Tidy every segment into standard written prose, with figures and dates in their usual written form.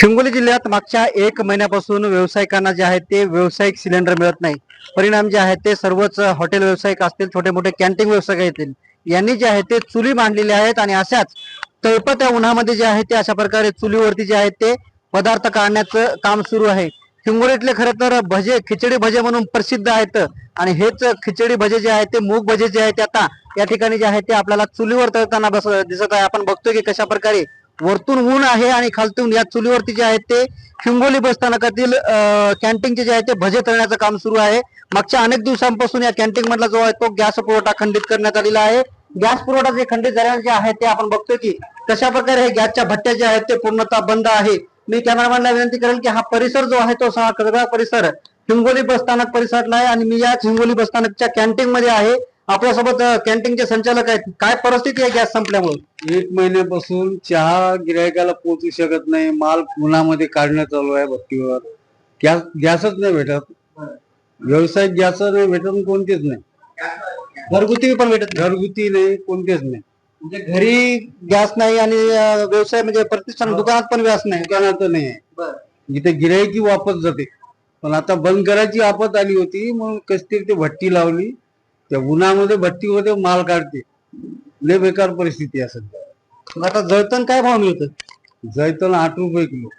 हिंगोली जिल्ह्यात मागच्या 1 महिन्यापासून व्यावसायिकांना जे आहे ते व्यावसायिक सिलेंडर मिळत नाही। परिणाम जे आहे ते सर्वच हॉटेल व्यावसायिक असतील, छोटे मोठे कॅन्टीन व्यावसायिक असतील, यांनी जे आहे ते चुली मांडलेल्या आहेत आणि अशाच तळपत्या उन्हामध्ये जे आहे ते अशा प्रकारे चुलीवरती जे आहे ते पदार्थ काढण्याचं काम सुरू आहे। हिंगोलीतले खरं तर भजे, खिचडी भजे म्हणून प्रसिद्ध आहेत आणि हेच खिचडी भजे जे आहेत ते मूग भजे जे आहेत ते आता या ठिकाणी जे आहे ते आपल्याला चुलीवर तळताना दिसत आहे। आपण बघतोय की कशा प्रकारे वरतून ऊन आहे आणि खालतून या चुलीवरती जे आहे ते हिंगोली बस स्थानकातील कॅन्टीनचे जे आहे ते भजे तळण्याचं काम सुरू आहे। मागच्या अनेक दिवसांपासून या कॅन्टीन मधला जो आहे तो गॅस पुरवठा खंडित करण्यात आलेला आहे। गॅस पुरवठा जे खंडित झालेला जे आहे ते आपण बघतोय की कशा प्रकारे हे गॅसच्या भट्ट्या जे आहेत ते पूर्णतः बंद आहे। मी कॅमेरामॅनला विनंती करेल की हा परिसर जो आहे तो सगळा परिसर हिंगोली बस स्थानक परिसरातला आहे आणि मी याच हिंगोली बस स्थानकच्या कॅन्टीन मध्ये आहे। आपल्यासोबत कॅन्टीनचे संचालक आहेत। काय परिस्थिती आहे गॅस संपल्यामुळे? 1 महिन्यापासून चहा गिरायकाला पोहोचू शकत नाही, माल उन्हामध्ये काढणं चालू आहे भट्टीवर। गॅसच नाही भेटत, व्यावसायिक गॅस नाही भेटत, कोणतेच नाही। घरगुती पण भेटत नाही? घरगुती नाही, कोणतेच नाही। म्हणजे घरी गॅस नाही आणि व्यवसाय म्हणजे प्रतिष्ठान दुकानात पण गॅस नाही? दुकानात नाही आहे, जिथे गिरायकी वापस जाते। पण आता बंद करायची आपत आली होती म्हणून कसतरी ते भट्टी लावली, त्या उन्हामध्ये भट्टीमध्ये माल काढते। लय बेकार परिस्थिती आहे सध्या। आता जळतण काय भाव मिळतं? जैतून 8 रुपये किलो,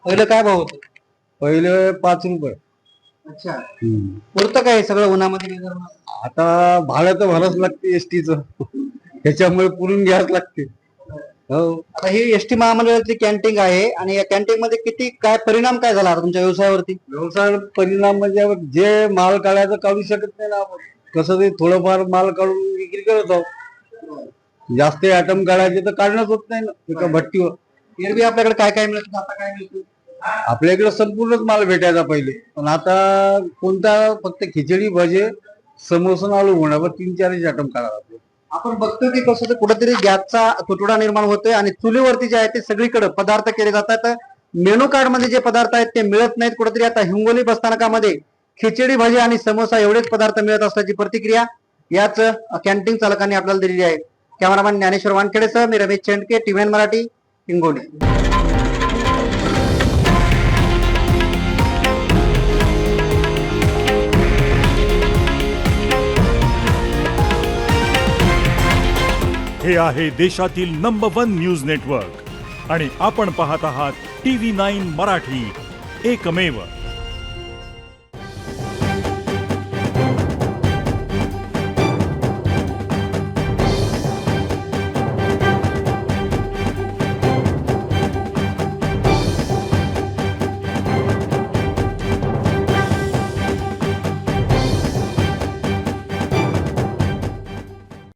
पहिलं काय भाव होतं? पहिले 5 रुपये। अच्छा, पुरतं काय सगळं उन्हामध्ये? आता भाडं तर भरावंच लागते एसटीचं, त्याच्यामुळे पुरून घ्यावंच लागते। हो, आता ही एसटी महामंडळाची कॅन्टीन आहे आणि या कॅन्टीन मध्ये किती काय परिणाम काय झाला तुमच्या व्यवसायावरती? व्यवसाय परिणाम म्हणजे जे माल काढायचं काढू शकत नाही ना आपण। कसं ते थोडंफार माल काढून विक्री करत आहोत, जास्त आयटम काढायचे तर काढणंच होत नाही ना एका भट्टीवर। एरवी आपल्याकडे काय काय मिळतं, आता काय मिळतं? आपल्या इकडे संपूर्णच माल भेटायचा पहिले, पण आता कोणता फक्त खिचडी भजे समोसा आलू होणार 3-4 आयटम काढायला। आपण बघतो की कसं कुठेतरी गॅसचा तुटवडा निर्माण होतोय आणि चुलीवरती जे आहे ते सगळीकडे पदार्थ केले जातात। मेनू कार्ड मध्ये जे पदार्थ आहेत ते मिळत नाहीत। कुठेतरी आता हिंगोली बसस्थानकामध्ये खिचडी भजी आणि समोसा एवढेच पदार्थ मिळत असल्याची प्रतिक्रिया याच कॅन्टीन चालकांनी आपल्याला दिलेली आहे। कॅमेरामॅन ज्ञानेश्वर वानखेडेसह मी रमेश चेंडके, टीव्हीएन मराठी, हिंगोली। हे आहे देशातील नंबर 1 न्यूज नेटवर्क आणि आपण पाहत आहात TV9 मराठी, एकमेव।